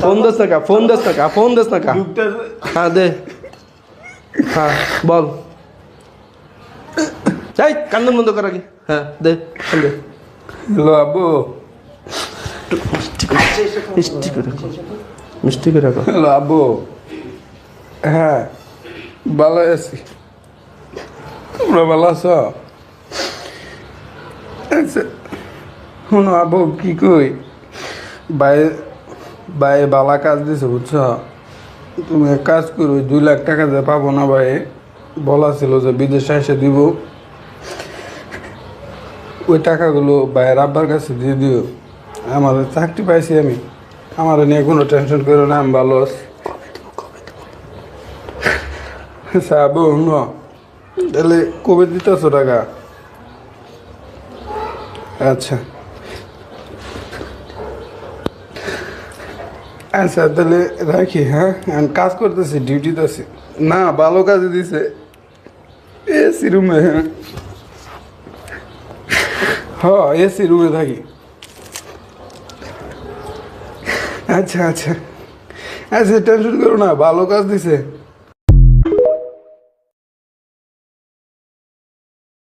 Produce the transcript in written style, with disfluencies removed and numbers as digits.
phone দোস না কা phone দোস না কা ফোন দোস না কা হ্যাঁ দে হ্যাঁ বল যাই কান্দন বন্ধ কর আগে হ্যাঁ দে ফোন দে হ্যালো আব্বু মিষ্টি করে মিষ্টি করে রাখো হ্যালো আব্বু হ্যাঁ ভালো আছি তোমরা ভালো আছো আচ্ছা শোনো আব্বু কি কই বাই বাই বালা কাজ দিছে বুঝছো তুমি এক কাজ করো 2 লাখ টাকা দিয়ে পাবো না ভাই বলা ছিল যে বিদেশে এসে দিব ওই টাকাগুলো ভাইয়ের আব্বার কাছে দিয়ে দিও আমার চাকরি পাইছি আমি আমার নিয়ে কোনো টেনশন করো না আমি ভালো আছি সাবু তাহলে কবে দিতেছো টাকা আচ্ছা আচ্ছা তাহলে রাখি হ্যাঁ আমি কাজ করতেছি ডিউটিতে আছি না ভালো কাজে দিছে এসি রুমে হ্যাঁ এসি রুমে থাকি আচ্ছা আচ্ছা আচ্ছা টেনশন করো না ভালো কাজ দিছে